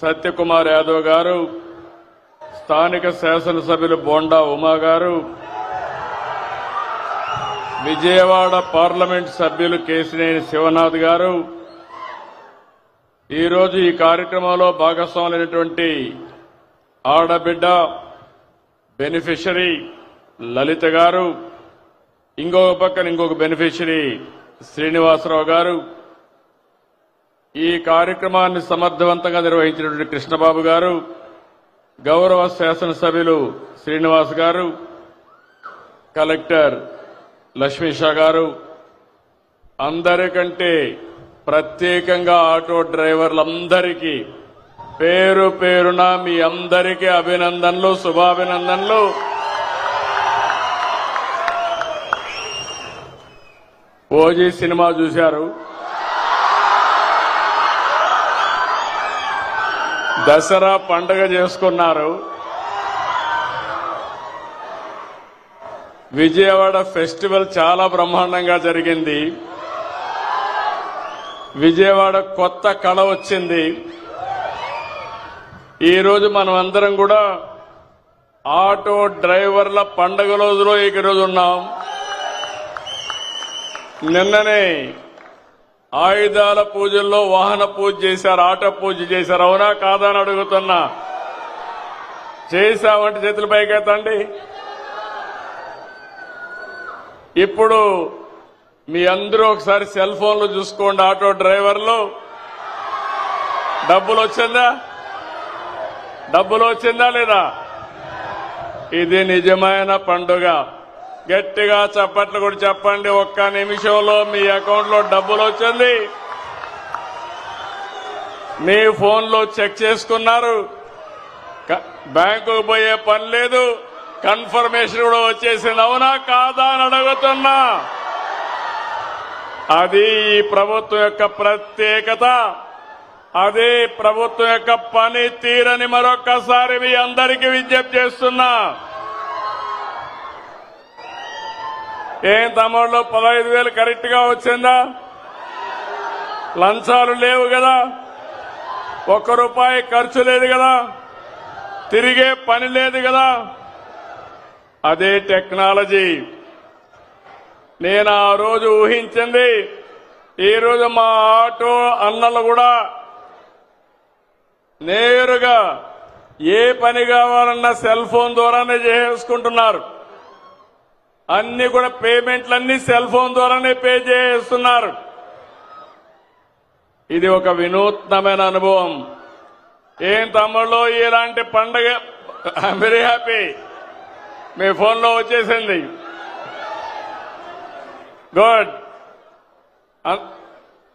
సత్యకుమార్ యాదవ్ గారు, స్థానిక శాసనసభ్యులు బోండా ఉమా గారు, విజయవాడ పార్లమెంట్ సభ్యులు కేశినేని శివనాథ్ గారు, ఈరోజు ఈ కార్యక్రమంలో భాగస్వాములైనటువంటి ఆడబిడ్డ బెనిఫిషరీ లలిత గారు, ఇంకొక పక్కన ఇంకొక బెనిఫిషరీ శ్రీనివాసరావు గారు, ఈ కార్యక్రమాన్ని సమర్థవంతంగా నిర్వహించినటువంటి కృష్ణబాబు గారు, గౌరవ శాసనసభ్యులు శ్రీనివాస్ గారు, కలెక్టర్ లక్ష్మీషా గారు, అందరికంటే ప్రత్యేకంగా ఆటో డ్రైవర్లందరికీ పేరు పేరున మీ అందరికీ అభినందనలు, శుభాభినందనలు. ఓజీ సినిమా చూశారు, దసరా పండుగ చేసుకున్నారు, విజయవాడ ఫెస్టివల్ చాలా బ్రహ్మాండంగా జరిగింది, విజయవాడ కొత్త కళ వచ్చింది. ఈరోజు మనం అందరం కూడా ఆటో డ్రైవర్ల పండుగ రోజులో ఈరోజు ఉన్నాం. నిన్ననే ఆయుధాల పూజల్లో వాహన పూజ చేశారు, ఆటో పూజ చేశారు. అవునా కాదా అని అడుగుతున్నా. చేశామంటే చేతుల పైకెత్తండి. ఇప్పుడు మీ అందరూ ఒకసారి సెల్ ఫోన్లు చూసుకోండి. ఆటో డ్రైవర్లు డబ్బులు వచ్చిందా లేదా? ఇది నిజమైన పండుగ. గట్టిగా చప్పట్లు కూడా చెప్పండి. ఒక్క నిమిషంలో మీ అకౌంట్లో డబ్బులు వచ్చింది, మీ ఫోన్లో చెక్ చేసుకున్నారు, బ్యాంకుకు పోయే పని లేదు, కన్ఫర్మేషన్ కూడా వచ్చేసింది. అవునా కాదా అని అడుగుతున్నా. అది ఈ ప్రభుత్వం యొక్క ప్రత్యేకత, అదే ప్రభుత్వం యొక్క పని తీరని మరొక్కసారి మీ అందరికీ విజ్ఞప్తి చేస్తున్నా. ఏం తమ్ముళ్ళు 15,000 కరెక్ట్ గా వచ్చిందా? లంచాలు లేవు కదా, ₹1 ఖర్చు లేదు కదా, తిరిగే పని లేదు కదా. అదే టెక్నాలజీ. నేను ఆ రోజు ఊహించింది, ఈ రోజు మా ఆటో అన్నలు కూడా నేరుగా ఏ పని కావాలన్నా సెల్ ఫోన్ ద్వారానే చేసుకుంటున్నారు. అన్ని కూడా పేమెంట్లన్నీ సెల్ ఫోన్ ద్వారానే పే చేస్తున్నారు. ఇది ఒక వినూత్నమైన అనుభవం. ఏం తమ్ముళ్ళు ఇలాంటి పండుగ? I'm very happy. మీ ఫోన్లో వచ్చేసింది. గుడ్.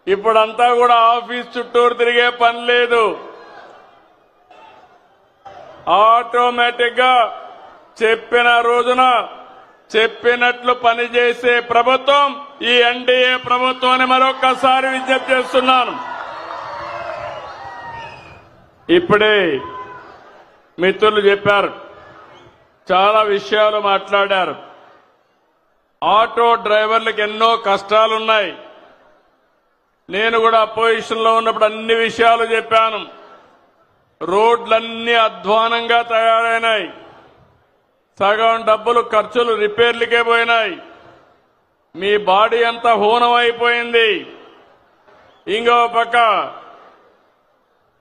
ఇప్పుడంతా కూడా ఆఫీస్ చుట్టూరు తిరిగే పని లేదు. ఆటోమేటిక్ గా చెప్పిన రోజున చెప్పినట్లు పనిచేసే ప్రభుత్వం ఈ ఎన్డీఏ ప్రభుత్వం అని మరొక్కసారి విజ్ఞప్తి చేస్తున్నాను. ఇప్పుడే మిత్రులు చెప్పారు, చాలా విషయాలు మాట్లాడారు. ఆటో డ్రైవర్లకు ఎన్నో కష్టాలున్నాయి. నేను కూడా అపోజిషన్ లో ఉన్నప్పుడు అన్ని విషయాలు చెప్పాను. రోడ్లన్నీ అధ్వానంగా తయారైనాయి, సగం డబ్బులు ఖర్చులు రిపేర్లకే పోయినాయి, మీ బాడీ అంతా హూనం అయిపోయింది. ఇంకో పక్క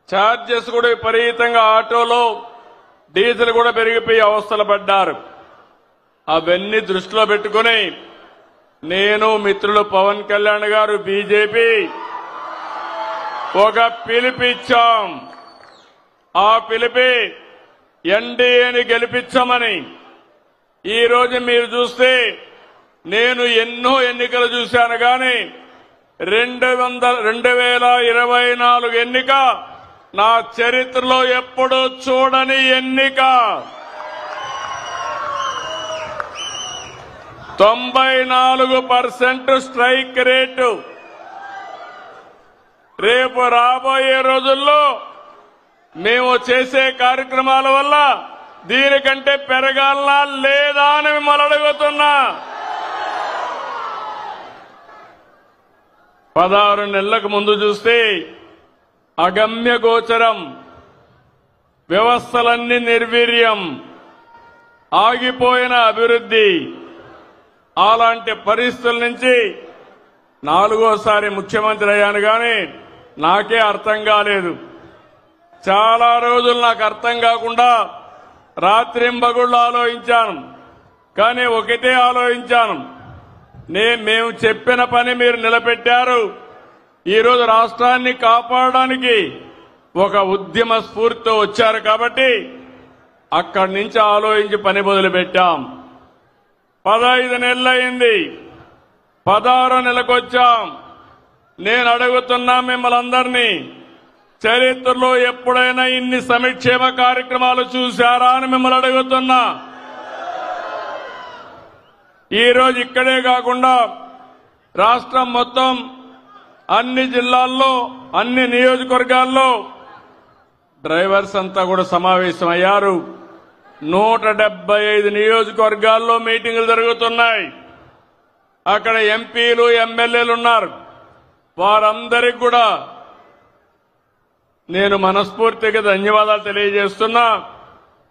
ఛార్జెస్ కూడా విపరీతంగా, ఆటోలో డీజిల్ కూడా పెరిగిపోయి అవస్థలు పడ్డారు. అవన్నీ దృష్టిలో పెట్టుకుని నేను, మిత్రులు పవన్ కళ్యాణ్ గారు, బీజేపీ ఒక పిలుపిచ్చాం. ఆ పిలిపి ఎన్డీఏని గెలిపించమని. ఈ రోజు మీరు చూస్తే నేను ఎన్నో ఎన్నికలు చూశాను, కానీ 2024 ఎన్నిక నా చరిత్రలో ఎప్పుడూ చూడని ఎన్నిక. 94% స్ట్రైక్ రేటు. రేపు రాబోయే రోజుల్లో మేము చేసే కార్యక్రమాల వల్ల దీనికంటే పెరగాలనా లేదా అని మిమ్మల్ని అడుగుతున్నా. 16 నెలలకు ముందు చూస్తే అగమ్య గోచరం వ్యవస్థలన్నీ నిర్వీర్యం, ఆగిపోయిన అభివృద్ధి. అలాంటి పరిస్థితుల నుంచి 4వ సారి ముఖ్యమంత్రి అయ్యాను కానీ నాకే అర్థం కాలేదు. చాలా రోజులు నాకు అర్థం కాకుండా రాత్రింబగుళ్ళు ఆలోచించాను. కానీ ఒకటే ఆలోచించాను, మేము చెప్పిన పని మీరు నిలబెట్టారు. ఈరోజు రాష్ట్రాన్ని కాపాడడానికి ఒక ఉద్యమ స్ఫూర్తితో వచ్చారు కాబట్టి అక్కడి నుంచి ఆలోచించి పని మొదలుపెట్టాం. 15 నెలలైంది, 16వ నెలకు వచ్చాం. నేను అడుగుతున్నా మిమ్మల్ని అందరినీ, చరిత్రలో ఎప్పుడైనా ఇన్ని సంక్షేమ కార్యక్రమాలు చూశారా అని మిమ్మల్ని అడుగుతున్నా. ఈరోజు ఇక్కడే కాకుండా రాష్ట్రం మొత్తం అన్ని జిల్లాల్లో, అన్ని నియోజకవర్గాల్లో డ్రైవర్స్ అంతా కూడా సమావేశమయ్యారు. 175 నియోజకవర్గాల్లో మీటింగులు జరుగుతున్నాయి. అక్కడ ఎంపీలు, ఎమ్మెల్యేలు ఉన్నారు. వారందరికీ కూడా నేను మనస్ఫూర్తిగా ధన్యవాదాలు తెలియజేస్తున్నా.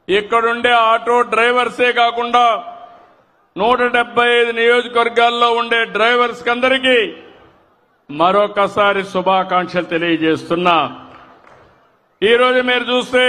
ఇక్కడుండే ఆటో డ్రైవర్సే కాకుండా 175 నియోజకవర్గాల్లో ఉండే డ్రైవర్స్ అందరికీ మరొకసారి శుభాకాంక్షలు తెలియజేస్తున్నా. ఈరోజు మీరు చూస్తే